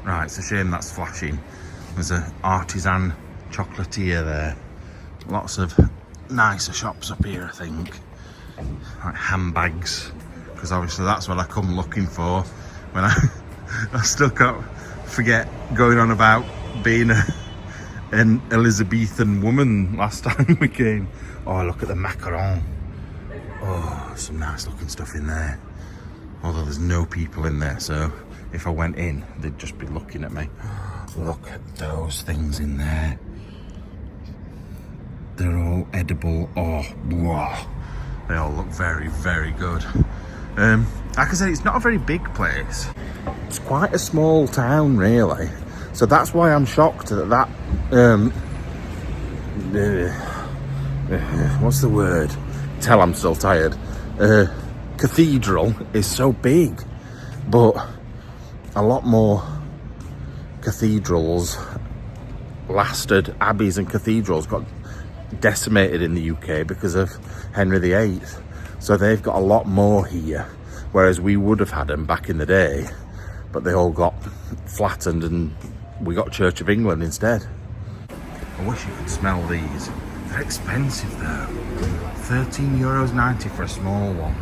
Right, it's a shame that's flashing. There's an artisan chocolatier there. Lots of nicer shops up here, I think. Like handbags, because obviously that's what I come looking for when I still can't forget going on about being an Elizabethan woman last time we came. Oh, look at the macaron. Oh, some nice looking stuff in there. Although there's no people in there, so if I went in, they'd just be looking at me. Look at those things in there. They're all edible. Oh, wow. They all look very, very good. Like I said, it's not a very big place. It's quite a small town, really. So that's why I'm shocked that what's the word? Tell I'm still tired. Cathedral is so big, but a lot more cathedrals lasted. Abbeys and cathedrals got decimated in the UK because of Henry VIII, so they've got a lot more here, whereas we would have had them back in the day, but they all got flattened and we got Church of England instead. I wish you could smell these. They're expensive though. €13.90 for a small one.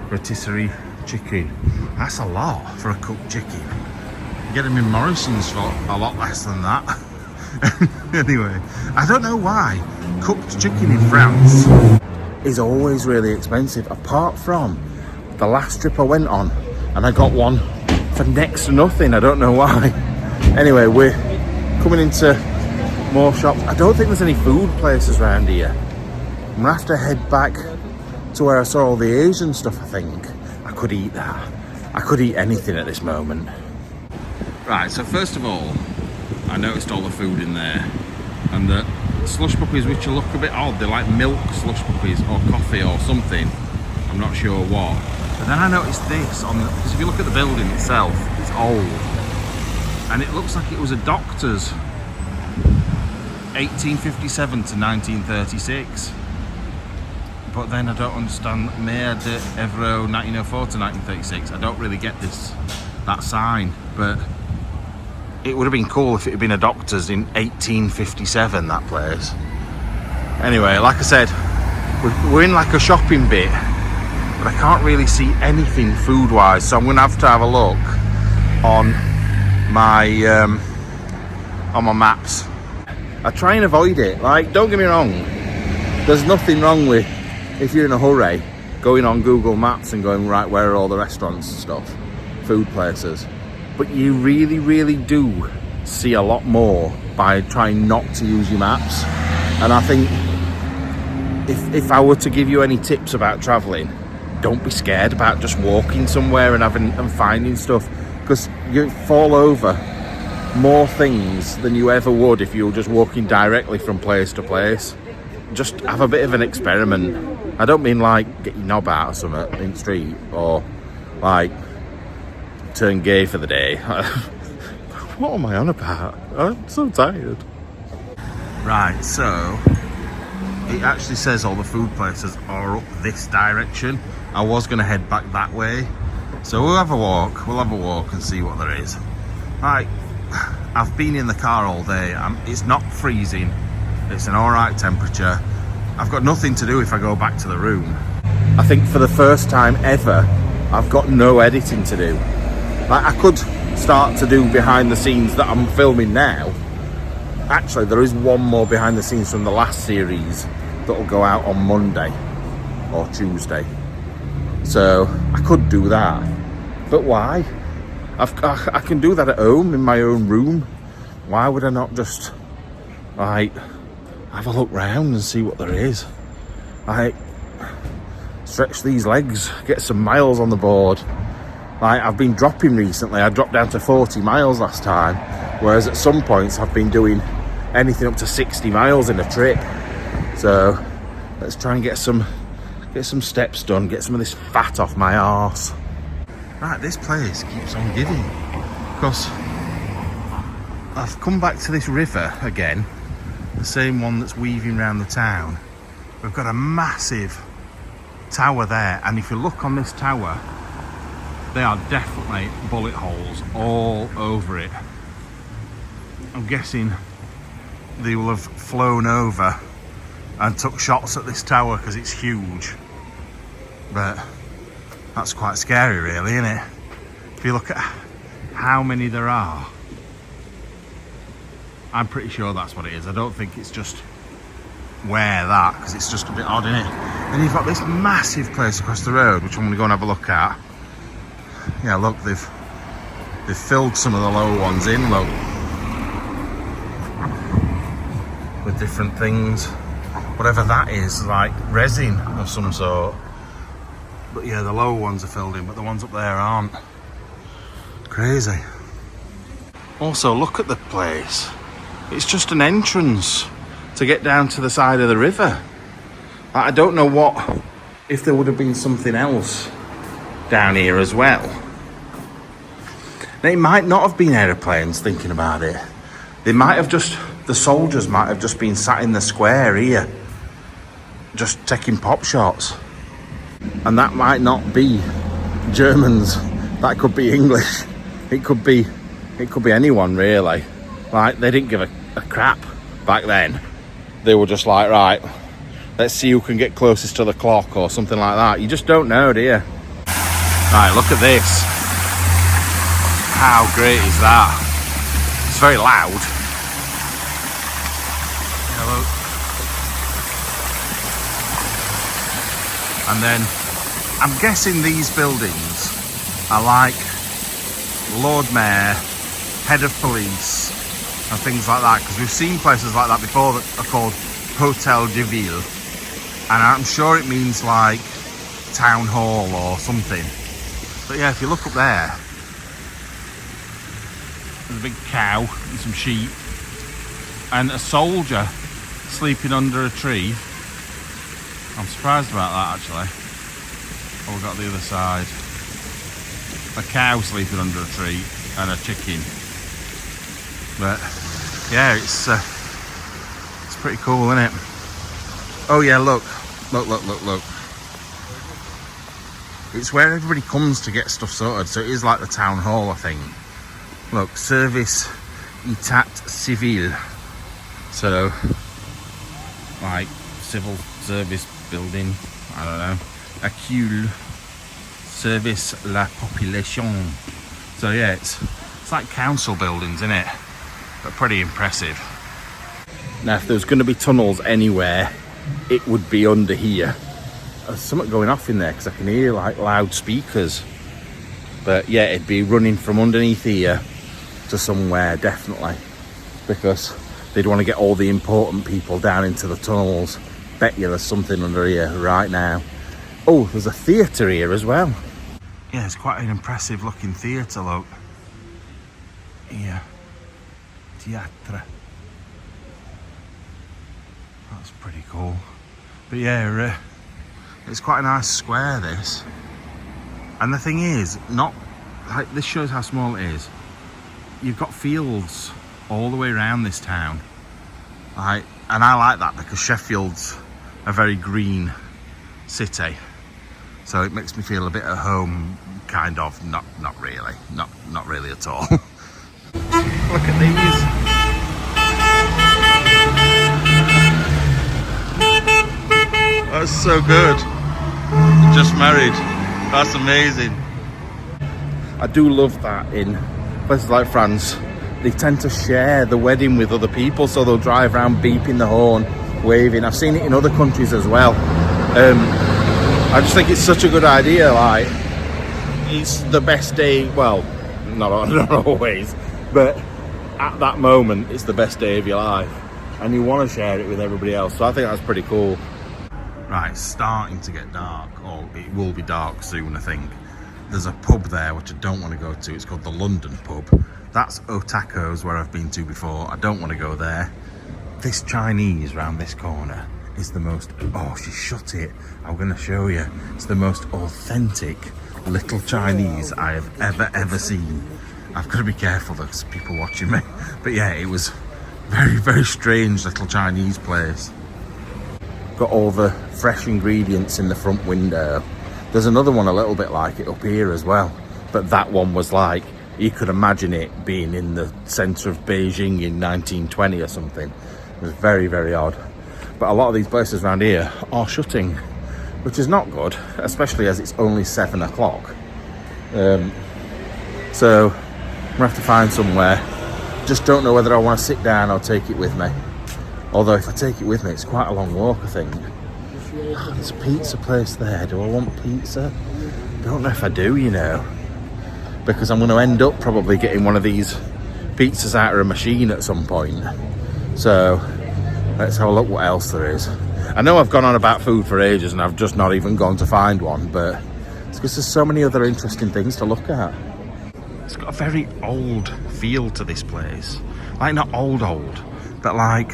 Rotisserie chicken. That's a lot for a cooked chicken. You get them in Morrison's for a lot less than that. Anyway, I don't know why cooked chicken in France is always really expensive, apart from the last trip I went on and I got one for next to nothing. I don't know why. Anyway, we're coming into more shops. I don't think there's any food places around here. I'm gonna have to head back to where I saw all the Asian stuff. I think I could eat that. I could eat anything at this moment. Right, so first of all, I noticed all the food in there, and the slush puppies, which look a bit odd. They're like milk slush puppies or coffee or something. I'm not sure what. But then I noticed this on the, because if you look at the building itself, it's old, and it looks like it was a doctor's, 1857 to 1936. But then I don't understand Mayor de Evro 1904 to 1936. I don't really get that sign, but it would have been cool if it had been a doctor's in 1857, that place. Anyway, like I said, we're in like a shopping bit, but I can't really see anything food-wise, so I'm gonna have to have a look on my maps. I try and avoid it. Like, don't get me wrong, there's nothing wrong with, if you're in a hurry, going on Google Maps and going, right, where are all the restaurants and stuff, food places. But you really, really do see a lot more by trying not to use your maps. And I think if I were to give you any tips about travelling, don't be scared about just walking somewhere and finding stuff, because you fall over more things than you ever would if you were just walking directly from place to place. Just have a bit of an experiment. I don't mean like get your knob out or something in the street, or like turn gay for the day. What am I on about? I'm so tired. Right, so it actually says all the food places are up this direction. I was going to head back that way, so we'll have a walk and see what there is. Right, I've been in the car all day. It's not freezing, it's an alright temperature. I've got nothing to do if I go back to the room. I think for the first time ever, I've got no editing to do. Like, I could start to do behind the scenes that I'm filming now. Actually, there is one more behind the scenes from the last series that'll go out on Monday or Tuesday. So I could do that, but why? I can do that at home in my own room. Why would I not just like have a look round and see what there is? Like, stretch these legs, get some miles on the board. Like, I've been dropping recently. I dropped down to 40 miles last time, whereas at some points I've been doing anything up to 60 miles in a trip. So let's try and get some steps done, get some of this fat off my arse. Right, this place keeps on giving, because I've come back to this river again, the same one that's weaving around the town. We've got a massive tower there, and if you look on this tower, They are definitely bullet holes all over it. I'm guessing they will have flown over and took shots at this tower because it's huge. But that's quite scary really, isn't it? If you look at how many there are, I'm pretty sure that's what it is. I don't think it's just where that, because it's just a bit odd, isn't it? And you've got this massive place across the road, which I'm going to go and have a look at. Yeah, look, they've filled some of the low ones in, look, with different things. Whatever that is, like resin of some sort. But yeah, the low ones are filled in, but the ones up there aren't. Crazy. Also, look at the place. It's just an entrance to get down to the side of the river. I don't know what, if there would have been something else down here as well. Now, it might not have been aeroplanes, thinking about it. They might have just, the soldiers might have just been sat in the square here, just taking pop shots. And that might not be Germans, that could be English. It could be anyone really. Like, they didn't give a crap back then. They were just like, right, let's see who can get closest to the clock or something like that. You just don't know, do you? Right, look at this. How great is that? It's very loud. Hello. And then I'm guessing these buildings are like Lord Mayor, head of police and things like that, because we've seen places like that before that are called Hotel de Ville, and I'm sure it means like town hall or something. But yeah, if you look up there, there's a big cow and some sheep and a soldier sleeping under a tree. I'm surprised about that actually. Oh, we've got the other side. A cow sleeping under a tree and a chicken. But yeah, it's pretty cool, isn't it? Oh yeah, look. It's where everybody comes to get stuff sorted, so it is like the town hall, I think. Look, service état civil. So, like civil service building, I don't know. Accueil service la population. So yeah, it's like council buildings, isn't it? But pretty impressive. Now, if there was going to be tunnels anywhere, it would be under here. There's something going off in there because I can hear like loudspeakers. But yeah, it'd be running from underneath here to somewhere, definitely, because they'd want to get all the important people down into the tunnels. Bet you there's something under here right now. Oh, there's a theatre here as well. Yeah, it's quite an impressive looking theatre, look. Here. Theatre. That's pretty cool. But yeah, it's quite a nice square, this. And the thing is, not like this shows how small it is. You've got fields all the way around this town. Like, and I like that because Sheffield's a very green city. So it makes me feel a bit at home, kind of. Not really. Not really at all. Look at these. That's so good. Just married. That's amazing. I do love that in places like France. They tend to share the wedding with other people, so they'll drive around beeping the horn, waving. I've seen it in other countries as well. I just think it's such a good idea. Like, it's the best day. Well, not always, but at that moment, it's the best day of your life, and you want to share it with everybody else. So I think that's pretty cool. Right, it's starting to get dark, or it will be dark soon, I think. There's a pub there which I don't want to go to. It's called the London Pub. That's Otako's, where I've been to before. I don't want to go there. This Chinese round this corner is the most, oh, she shut it. I'm going to show you. It's the most authentic little Chinese I have ever seen. I've got to be careful, there's people watching me. But yeah, it was very, very strange little Chinese place. Got all the fresh ingredients in the front window. There's another one a little bit like it up here as well. but that one was like, you could imagine it being in the centre of Beijing in 1920 or something. It was very, very odd. But a lot of these places around here are shutting, which is not good, especially as it's only 7 o'clock. So I'm gonna have to find somewhere. Just don't know whether I want to sit down or take it with me. Although if I take it with me, it's quite a long walk, I think. Oh, there's a pizza place there. Do I want pizza? Don't know if I do, you know. Because I'm going to end up probably getting one of these pizzas out of a machine at some point. So let's have a look what else there is. I know I've gone on about food for ages and I've just not even gone to find one, but it's because there's so many other interesting things to look at. It's got a very old feel to this place. Like, not old, but like,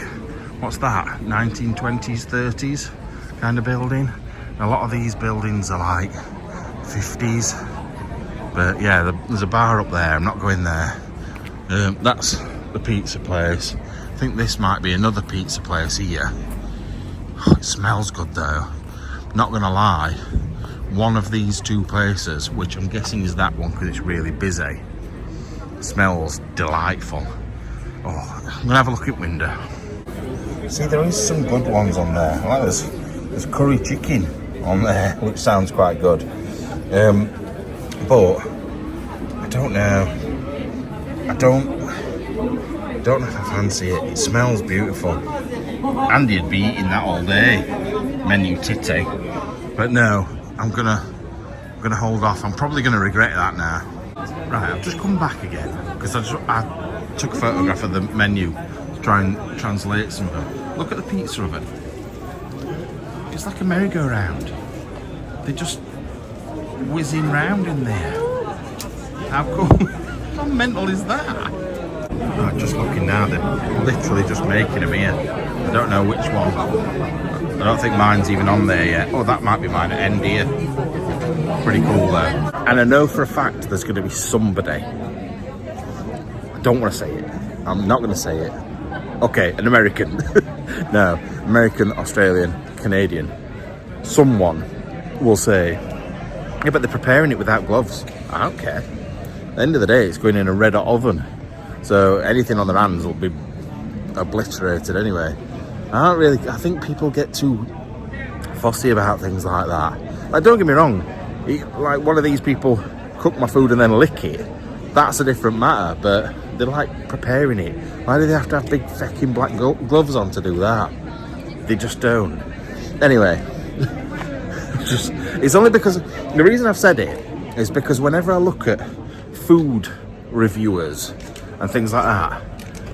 what's that? 1920s, 30s kind of building. A lot of these buildings are like 50s. But yeah, there's a bar up there. I'm not going there. That's the pizza place. I think this might be another pizza place here. Oh, it smells good though. Not gonna lie. One of these two places, which I'm guessing is that one because it's really busy, smells delightful. Oh, I'm gonna have a look at window. See, there is some good ones on there. Like there's curry chicken on there, which sounds quite good. But I don't know. I don't know if I fancy it. It smells beautiful. Andy'd be eating that all day. Menu titty. But no, I'm gonna hold off. I'm probably gonna regret that now. Right, I've just come back again because I took a photograph of the menu to try and translate some of them. Look at the pizza oven. It's like a merry-go-round. They're just whizzing round in there. How cool? How mental is that? Oh, just looking now, they're literally just making them here. I don't know which one. I don't think mine's even on there yet. Oh, that might be mine at end here. Pretty cool though. And I know for a fact there's going to be somebody. I don't want to say it. I'm not going to say it. Okay, an American. No, American, Australian, Canadian. Someone will say, yeah, but they're preparing it without gloves. I don't care. At the end of the day, it's going in a red hot oven. So anything on their hands will be obliterated anyway. I think people get too fussy about things like that. Like, don't get me wrong, like one of these people cook my food and then lick it, that's a different matter, but they're like preparing it. Why do they have to have big fucking black gloves on to do that? They just don't. Anyway, it's only because, the reason I've said it is because whenever I look at food reviewers and things like that,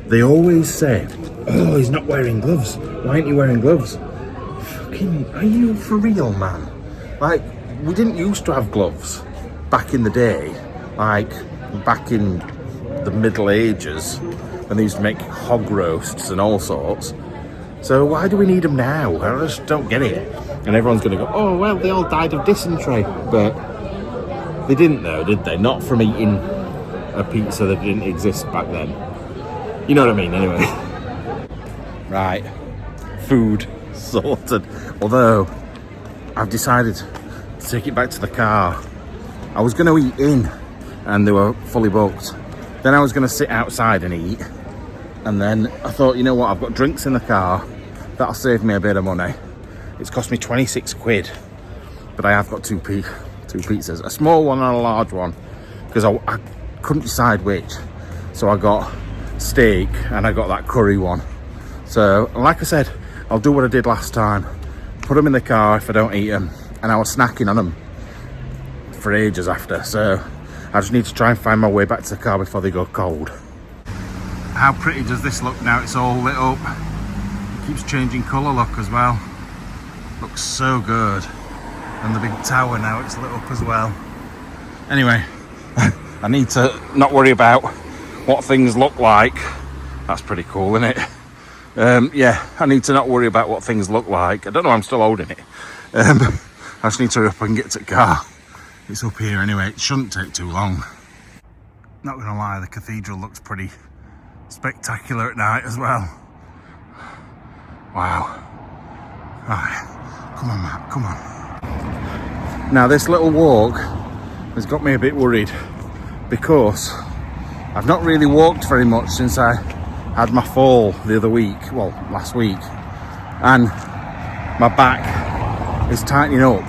they always say, oh, he's not wearing gloves. Why aren't you wearing gloves? Fucking, are you for real, man? Like, we didn't used to have gloves back in the day, like back in the Middle Ages, when they used to make hog roasts and all sorts. So why do we need them now? I just don't get it. And everyone's going to go, oh, well, they all died of dysentery. But they didn't though, did they? Not from eating a pizza that didn't exist back then. You know what I mean, anyway. Right, food sorted. Although, I've decided to take it back to the car. I was going to eat in, and they were fully booked. Then I was going to sit outside and eat. And then I thought, you know what, I've got drinks in the car. That'll save me a bit of money. It's cost me 26 quid. But I have got two pizzas. A small one and a large one. Because I couldn't decide which. So I got steak and I got that curry one. So, like I said, I'll do what I did last time. Put them in the car if I don't eat them. And I was snacking on them for ages after. So, I just need to try and find my way back to the car before they go cold. How pretty does this look now? It's all lit up. It keeps changing colour look as well. Looks so good. And the big tower now, it's lit up as well. Anyway, I need to not worry about what things look like. That's pretty cool, isn't it? Yeah, I need to not worry about what things look like. I don't know, I'm still holding it. I just need to hurry up and get to the car. It's up here anyway, it shouldn't take too long. Not gonna lie, the cathedral looks pretty spectacular at night as well. Wow. Right, come on Matt, come on. Now this little walk has got me a bit worried because I've not really walked very much since I had my fall the other week, well, last week, and my back is tightening up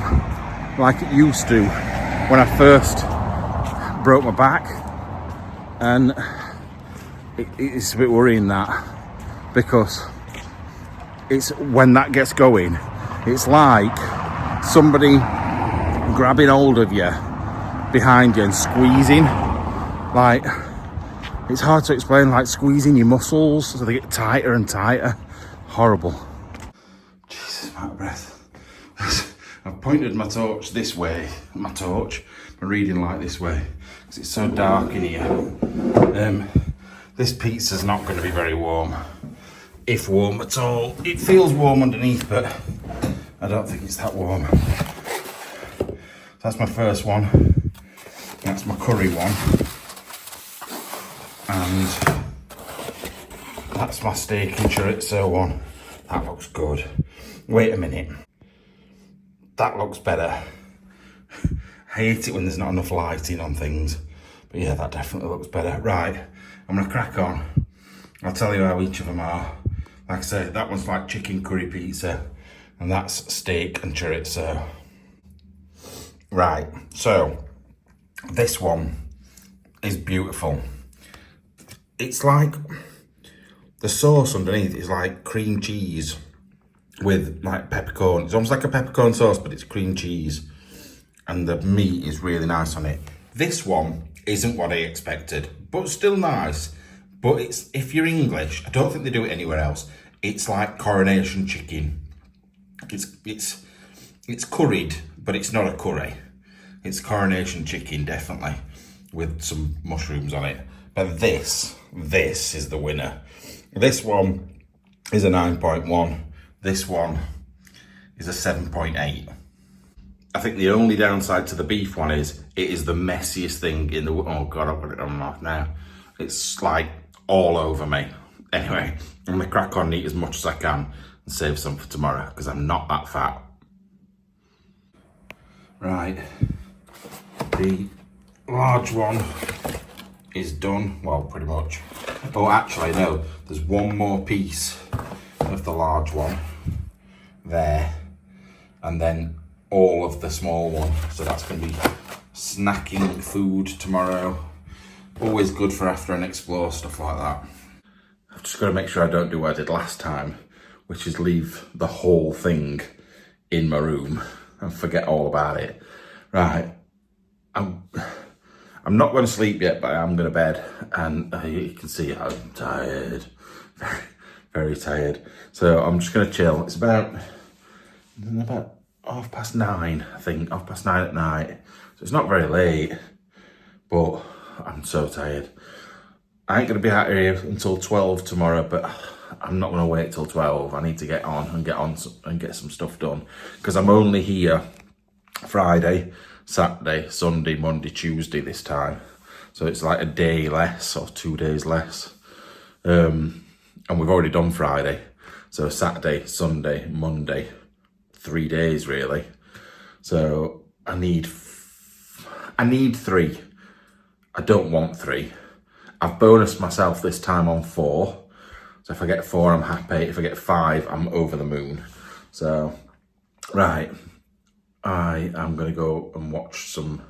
like it used to when I first broke my back, and it's a bit worrying that, because it's when that gets going, it's like somebody grabbing hold of you behind you and squeezing, like, it's hard to explain, like squeezing your muscles so they get tighter and tighter. Horrible. Jesus, I'm out of breath. I've pointed my torch this way, my reading light this way, because it's so dark in here. This pizza's not going to be very warm, if warm at all. It feels warm underneath, but I don't think it's that warm. That's my first one. That's my curry one. And that's my steak and chorizo one. That looks good. Wait a minute. That looks better. I hate it when there's not enough lighting on things. But yeah, that definitely looks better. Right, I'm gonna crack on. I'll tell you how each of them are. Like I said, that one's like chicken curry pizza, and that's steak and chorizo. Right, so this one is beautiful. It's like, the sauce underneath is like cream cheese with like peppercorn. It's almost like a peppercorn sauce, but it's cream cheese. And the meat is really nice on it. This one isn't what I expected, but still nice. But it's, if you're English, I don't think they do it anywhere else. It's like coronation chicken. It's curried, but it's not a curry. It's coronation chicken, definitely, with some mushrooms on it. But this is the winner. This one is a 9.1. This one is a 7.8. I think the only downside to the beef one is it is the messiest thing in the world. Oh God, I've got it on my mouth now. It's like all over me. Anyway, I'm gonna crack on and eat as much as I can and save some for tomorrow, because I'm not that fat. Right, the large one is done, well, pretty much. Oh, actually, no, there's one more piece of the large one there, and then all of the small one. So that's going to be snacking food tomorrow. Always good for after an explore, stuff like that. I've just got to make sure I don't do what I did last time, which is leave the whole thing in my room and forget all about it. Right, I'm not going to sleep yet, but I am going to bed, and you can see I'm tired, very, very tired. So I'm just going to chill. It's about 9:30, I think, 9:30 at night. So it's not very late, but I'm so tired. I ain't going to be out here until 12 tomorrow, but I'm not going to wait till 12. I need to get on and get some stuff done, because I'm only here Friday, Saturday, Sunday, Monday, Tuesday this time. So it's like a day less or 2 days less. And we've already done Friday. So Saturday, Sunday, Monday, 3 days really. So I need 3. I don't want 3. I've bonused myself this time on 4. So if I get 4, I'm happy. If I get 5, I'm over the moon. So, right. I am going to go and watch some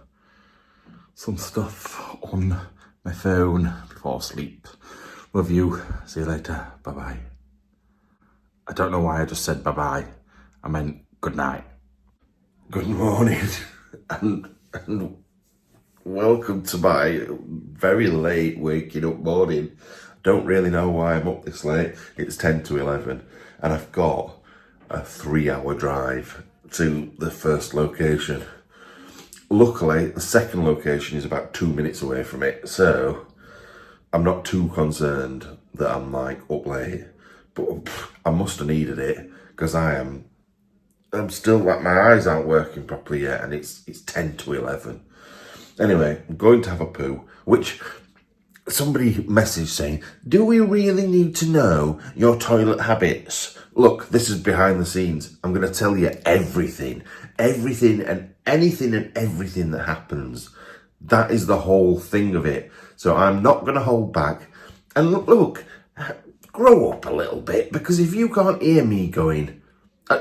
stuff on my phone before sleep. Love you. See you later. Bye-bye. I don't know why I just said bye-bye. I meant good night. Good morning and welcome to my very late waking up morning. Don't really know why I'm up this late. It's 10 to 11 and I've got a 3-hour drive to the first location. Luckily, the second location is about 2 minutes away from it, so I'm not too concerned that I'm like up late, but I must have needed it, because I'm still like, my eyes aren't working properly yet, and it's 10 to 11. Anyway, I'm going to have a poo, which somebody messaged saying, do we really need to know your toilet habits? Look, this is behind the scenes. I'm going to tell you everything and anything and everything that happens. That is the whole thing of it. So I'm not going to hold back. And look, grow up a little bit, because if you can't hear me going,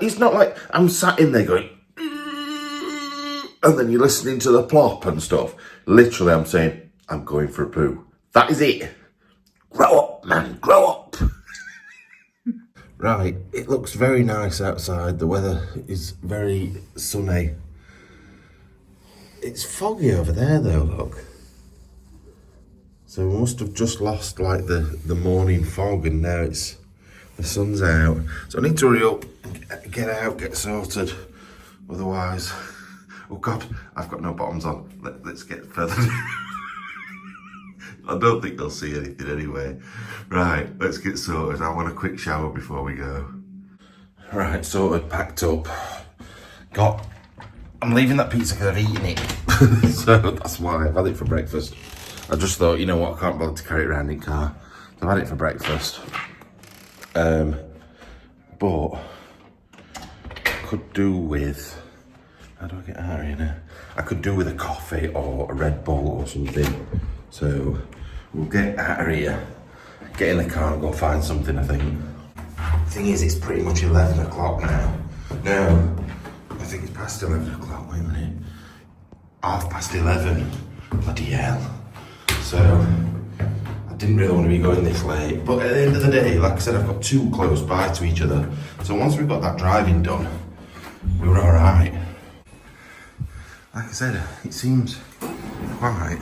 it's not like I'm sat in there going, and then you're listening to the plop and stuff. Literally, I'm saying, I'm going for a poo. That is it. Grow up, man, grow up. Right, it looks very nice outside. The weather is very sunny. It's foggy over there though, look. So we must have just lost like the morning fog, and now the sun's out. So I need to hurry up and get out, get sorted. Otherwise, oh God, I've got no bottoms on. Let's get further. I don't think they'll see anything anyway. Right, let's get sorted. I want a quick shower before we go. Right, sorted, packed up. I'm leaving that pizza because I've eaten it. So that's why I've had it for breakfast. I just thought, you know what, I can't bother to carry it around in car. So I've had it for breakfast. But could do with, how do I get out of here now? I could do with a coffee or a Red Bull or something. So we'll get out of here, get in the car and go find something, I think. The thing is, it's pretty much 11 o'clock now. No, I think it's past 11 o'clock, wait a minute. 11:30, bloody hell. So, I didn't really want to be going this late. But at the end of the day, like I said, I've got two close by to each other. So once we've got that driving done, we were all right. Like I said, it seems quite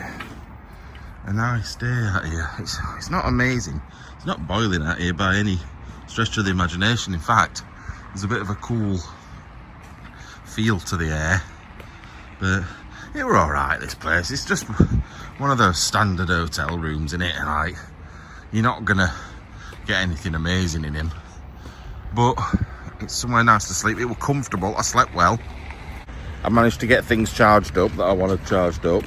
a nice day out here. It's not amazing. It's not boiling out here by any stretch of the imagination. In fact, there's a bit of a cool feel to the air. But yeah, we're all right, this place. It's just one of those standard hotel rooms, innit? And like, you're not gonna get anything amazing in him. But it's somewhere nice to sleep. It was comfortable. I slept well. I managed to get things charged up that I wanted charged up.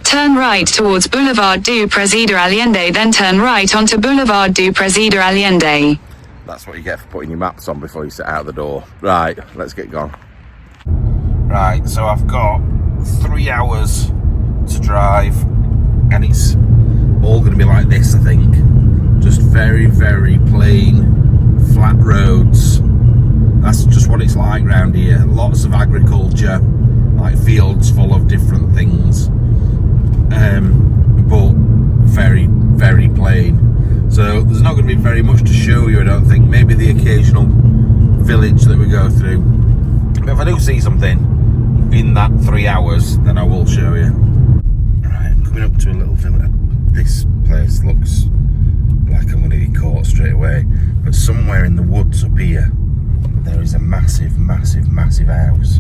Turn right towards Boulevard du Presidente Allende, then turn right onto Boulevard du Presidente Allende. That's what you get for putting your maps on before you set out the door. Right, let's get going. Right, so I've got 3 hours to drive, and it's all going to be like this, I think. Just very, very plain, flat roads. That's just what it's like round here. Lots of agriculture, like fields full of different things. But very, very plain. So there's not going to be very much to show you, I don't think. Maybe the occasional village that we go through. But if I do see something in that 3 hours, then I will show you. Right, I'm coming up to a little village. This place looks like I'm going to be caught straight away. But somewhere in the woods up here, there is a massive, massive, massive house.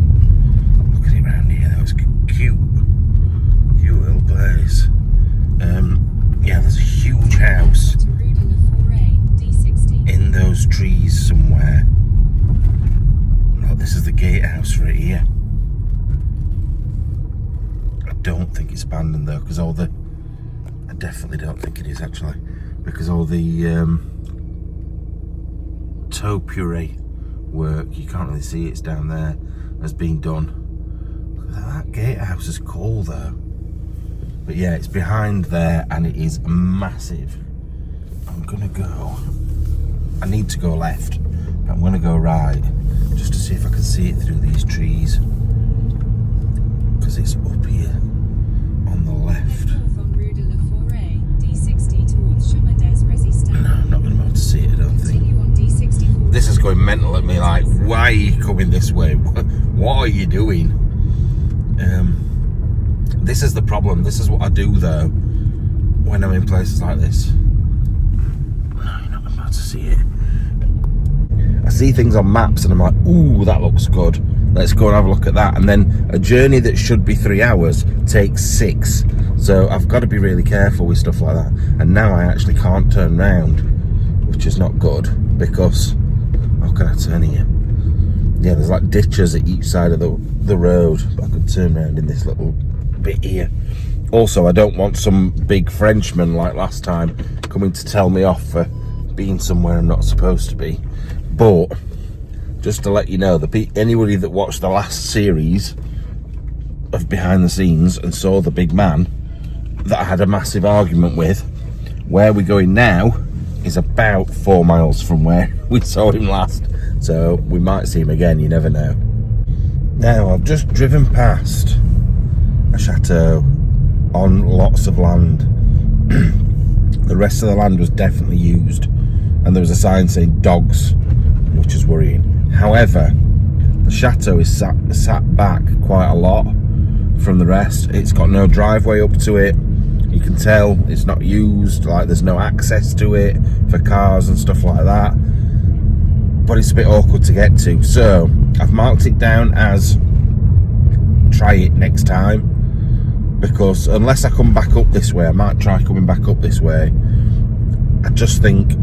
Look at it around here, that was cute. Cute little place. Yeah, there's a huge house in those trees somewhere. Look, this is the gatehouse right here. I don't think it's abandoned though, because I definitely don't think it is actually, because all the topiary work, you can't really see it's down there, has been done. That gatehouse is cool though. But yeah, it's behind there and it is massive. I'm gonna go, I need to go left, but I'm gonna go right just to see if I can see it through these trees, because it's up here on the left. No, I'm not gonna be able to see it, I don't think. This is going mental at me, like, why are you coming this way? What are you doing? This is the problem. This is what I do though when I'm in places like this. No, you're not about to see it. I see things on maps and I'm like, ooh, that looks good. Let's go and have a look at that. And then a journey that should be 3 hours takes 6. So I've got to be really careful with stuff like that. And now I actually can't turn round, which is not good, because how can I turn here? Yeah, there's like ditches at each side of the road, but I could turn around in this little bit here. Also, I don't want some big Frenchman like last time coming to tell me off for being somewhere I'm not supposed to be. But just to let you know, anybody that watched the last series of behind the scenes and saw the big man that I had a massive argument with. Where we're going now is about 4 miles from where we saw him last, so we might see him again, you never know. Now I've just driven past a chateau on lots of land. The rest of the land was definitely used, and there was a sign saying dogs, which is worrying. However, the chateau is sat back quite a lot from the rest. It's got no driveway up to it. You can tell it's not used, like there's no access to it for cars and stuff like that. But it's a bit awkward to get to. So I've marked it down as try it next time, because unless I come back up this way, I might try coming back up this way. I just think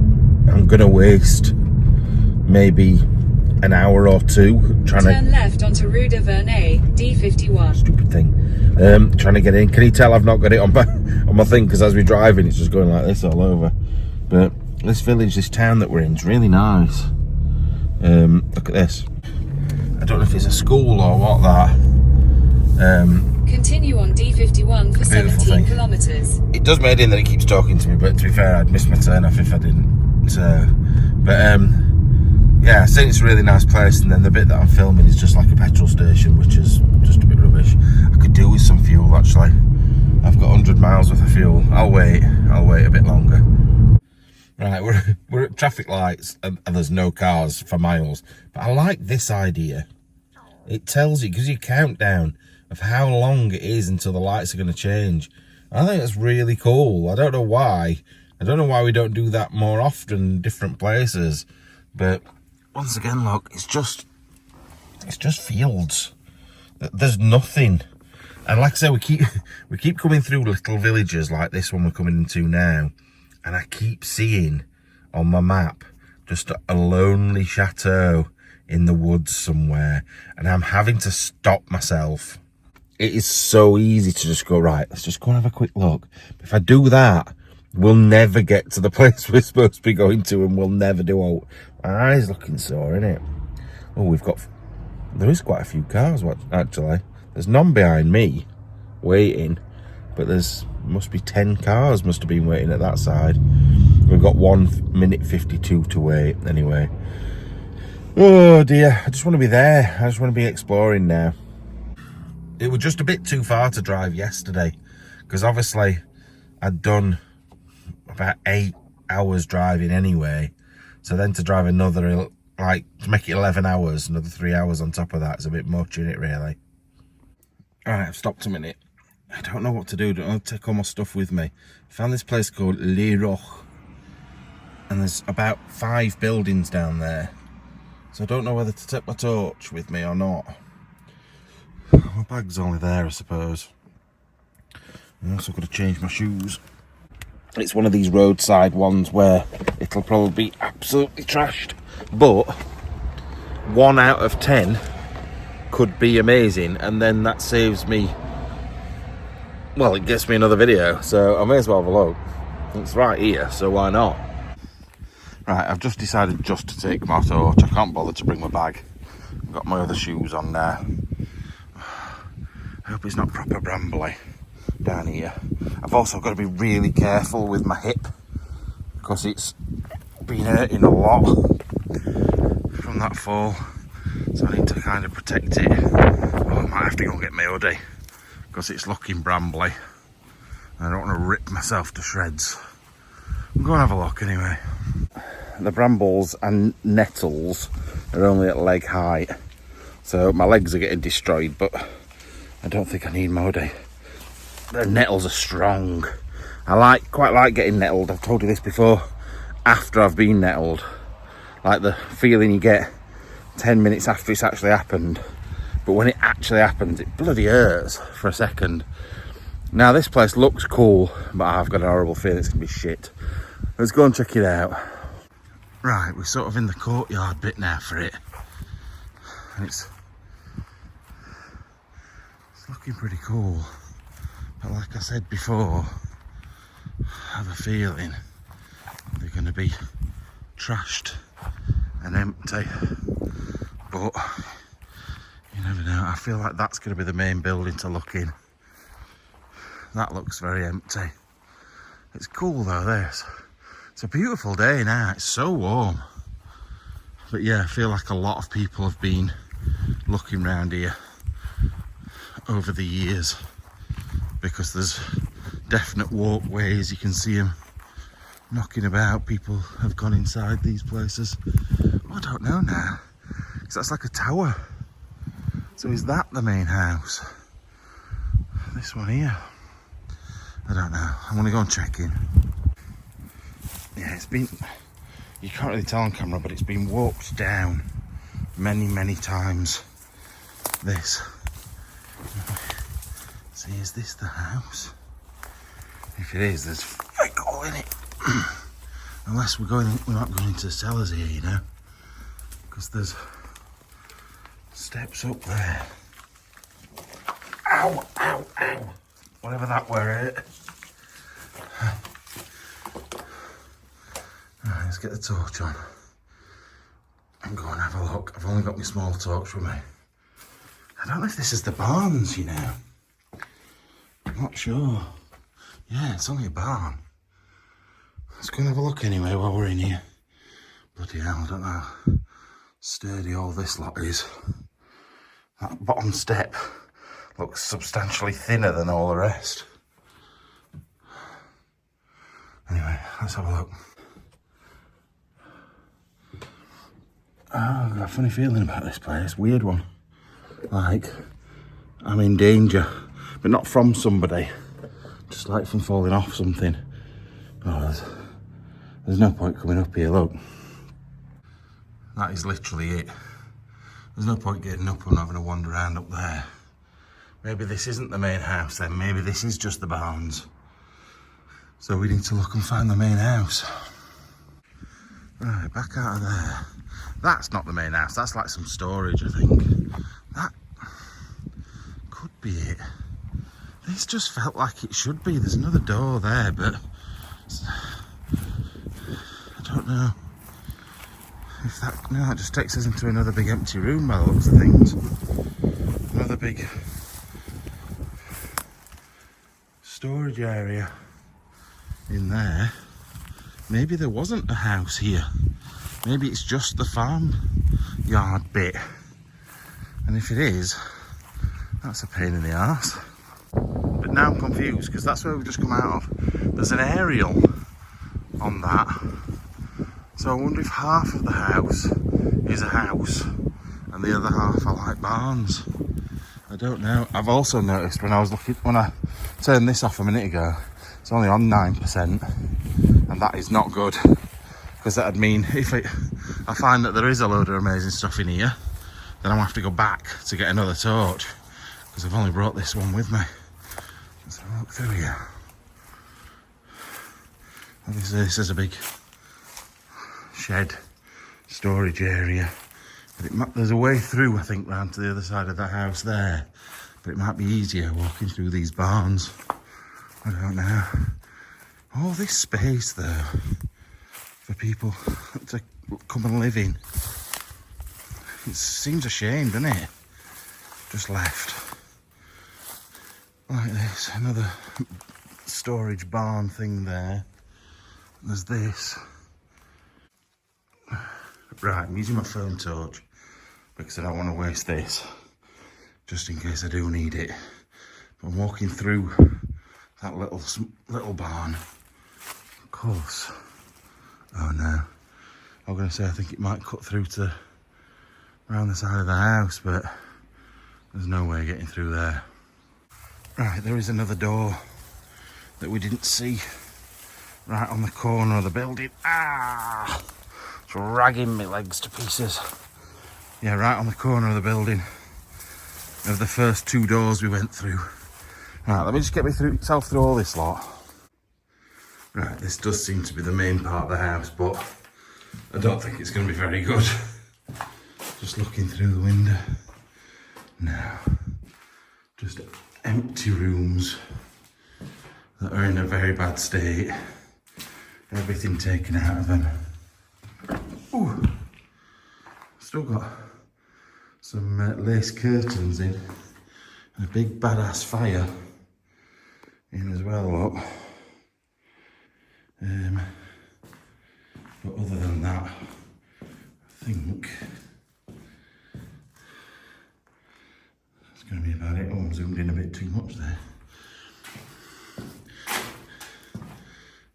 I'm gonna waste maybe an hour or two trying to turn left onto Rue de Vernay, D51. Stupid thing. Trying to get in. Can you tell I've not got it on my thing? Because as we're driving, it's just going like this all over. But this village, this town that we're in, is really nice. Look at this. I don't know if it's a school or what that. Continue on D51 for 17 kilometres. It does made in that it keeps talking to me, but to be fair, I'd miss my turn off if I didn't. So, but yeah, I think it's a really nice place, and then the bit that I'm filming is just like a petrol station, which is just a bit rubbish. I could do with some fuel actually. I've got 100 miles worth of fuel. I'll wait a bit longer. Right, we're at traffic lights and there's no cars for miles. But I like this idea. It tells you, gives you a countdown of how long it is until the lights are going to change. I think that's really cool. I don't know why. I don't know why we don't do that more often in different places. But once again, look, it's just fields. There's nothing. And like I say, we keep coming through little villages like this one we're coming into now. And I keep seeing on my map just a lonely chateau in the woods somewhere. And I'm having to stop myself. It is so easy to just go, right, let's just go and have a quick look. If I do that, we'll never get to the place we're supposed to be going to, and we'll never do all. My eyes looking sore, innit? Oh, there is quite a few cars, actually. There's none behind me waiting, but must be 10 cars must have been waiting at that side. We've got 1 minute 52 to wait anyway. Oh dear, I just want to be there. I just want to be exploring now. It was just a bit too far to drive yesterday, because obviously I'd done about 8 hours driving anyway. So then to drive another, like, to make it 11 hours, another 3 hours on top of that is a bit much, isn't it, really? Alright, I've stopped a minute. I don't know what to do. I don't want to take all my stuff with me. I found this place called Les Roches, and there's about 5 buildings down there. So I don't know whether to take my torch with me or not. My bag's only there, I suppose. I'm also got to change my shoes. It's one of these roadside ones where it'll probably be absolutely trashed, but 1 out of 10 could be amazing, and then that saves me, well, it gets me another video, so I may as well have a look. It's right here, so why not? Right, I've just decided just to take my torch. I can't bother to bring my bag. I've got my other shoes on there. I hope it's not proper brambly down here. I've also got to be really careful with my hip, because it's been hurting a lot from that fall, so I need to kind of protect it. Oh, I might have to go and get my hoodie, because it's looking brambly. I don't want to rip myself to shreds. I'm going to have a look anyway. The brambles and nettles are only at leg height, so my legs are getting destroyed, but I don't think I need my hoodie. The nettles are strong. I quite like getting nettled. I've told you this before. After I've been nettled, like the feeling you get 10 minutes after it's actually happened. But when it actually happens, it bloody hurts for a second. Now this place looks cool, but I've got an horrible feeling it's gonna be shit. Let's go and check it out. Right, we're sort of in the courtyard bit now for it, and it's looking pretty cool. But like I said before, I have a feeling they're going to be trashed and empty. But you never know. I feel like that's going to be the main building to look in. That looks very empty. It's cool though, this. It's a beautiful day now. It's so warm. But yeah, I feel like a lot of people have been looking around here over the years, because there's definite walkways. You can see them knocking about. People have gone inside these places. I don't know now, because that's like a tower. So is that the main house? This one here? I don't know. I'm gonna go and check in. Yeah, it's been, you can't really tell on camera, but it's been walked down many times. This. See, is this the house? If it is, there's fake hole in it. Unless we're not going into the cellars here, you know, because there's steps up there. Ow, ow, ow. Whatever that were. Right, let's get the torch on and go and have a look. I've only got my small torch with me. I don't know if this is the barns, you know. I'm not sure. Yeah, it's only a barn. Let's go and have a look anyway while we're in here. Bloody hell, I don't know how sturdy all this lot is. That bottom step looks substantially thinner than all the rest. Anyway, let's have a look. Oh, I've got a funny feeling about this place. Weird one. Like, I'm in danger, but not from somebody. Just like from falling off something. Oh, there's no point coming up here, look. That is literally it. There's no point getting up and having a wander around up there. Maybe this isn't the main house then. Maybe this is just the barns. So we need to look and find the main house. Right, back out of there. That's not the main house. That's like some storage, I think. That could be it. This just felt like it should be. There's another door there, but I don't know if that. No, that just takes us into another big empty room by the looks of things. Another big storage area in there. Maybe there wasn't a house here. Maybe it's just the farm yard bit. And if it is, that's a pain in the arse. But now I'm confused, because that's where we've just come out of. There's an aerial on that. So I wonder if half of the house is a house and the other half are like barns. I don't know. I've also noticed when I turned this off a minute ago, it's only on 9%, and that is not good, because that'd mean I find that there is a load of amazing stuff in here, then I'm gonna have to go back to get another torch, because I've only brought this one with me. Let's have a look through here. Obviously this is a big shed storage area, but there's a way through, I think, round to the other side of the house there, but it might be easier walking through these barns. I don't know. All this space though for people to come and live in. It seems a shame, doesn't it? Just left like this. Another storage barn thing there. There's this. Right, I'm using my phone torch because I don't want to waste this, just in case I do need it. But I'm walking through that little barn. Of course. Oh no. I'm going to say I think it might cut through to around the side of the house, but there's no way of getting through there. Right, there is another door that we didn't see right on the corner of the building. Ah! Dragging my legs to pieces. Yeah, right on the corner of the building of the first two doors we went through. Right, let me just get myself through all this lot. Right, this does seem to be the main part of the house, but I don't think it's going to be very good. Just looking through the window. No. Just empty rooms that are in a very bad state. Everything taken out of them. Ooh. Still got some lace curtains in, and a big badass fire in as well. Look. But other than that, I think that's going to be about it. Oh, I'm zoomed in a bit too much there.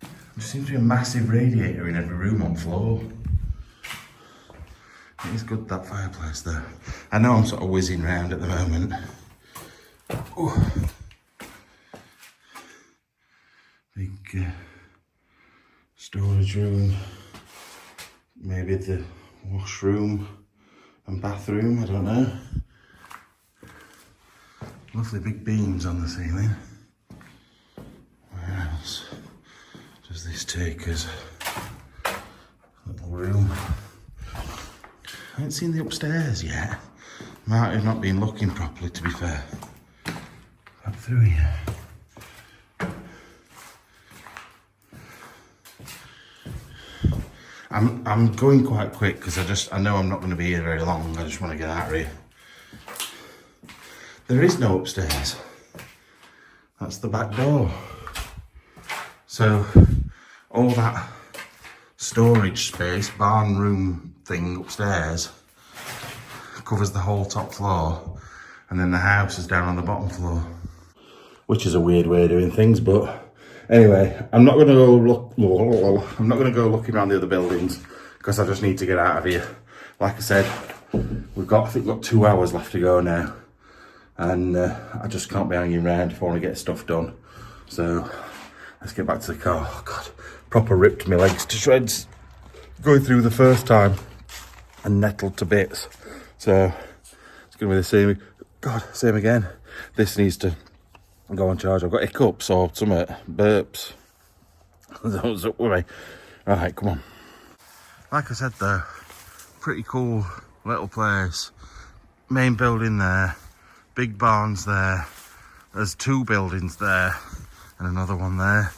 There seems to be a massive radiator in every room on floor. It is good, that fireplace though. I know I'm sort of whizzing round at the moment. Ooh. Big storage room. Maybe the washroom and bathroom, I don't know. Lovely big beams on the ceiling. Where else does this take us? Little room. I haven't seen the upstairs yet. Might have not been looking properly, to be fair. Up through here. I'm going quite quick because I know I'm not going to be here very long. I just want to get out of here. There is no upstairs. That's the back door. So all that storage space, barn room thing upstairs covers the whole top floor, and then the house is down on the bottom floor, which is a weird way of doing things. But anyway, I'm not going to go looking around the other buildings because I just need to get out of here. Like I said, I think we've got 2 hours left to go now, and I just can't be hanging around if I want to get stuff done. So let's get back to the car. Oh God, proper ripped my legs to shreds going through the first time and nettled to bits. So it's going to be the same. God, same again. This needs to go on charge. I've got hiccups or something, burps. What's up with me? Right, come on. Like I said though, pretty cool little place. Main building there, big barns there. There's 2 buildings there and another one there,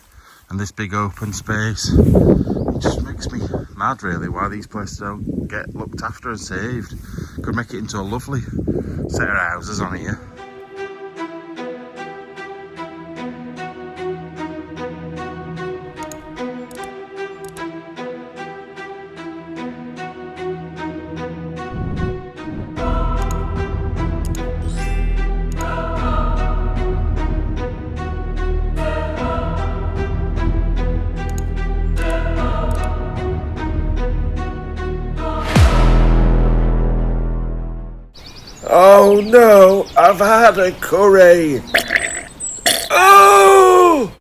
and this big open space. It just makes me mad really why these places don't get looked after and saved. Could make it into a lovely set of houses on here. Oh no, I've had a curry.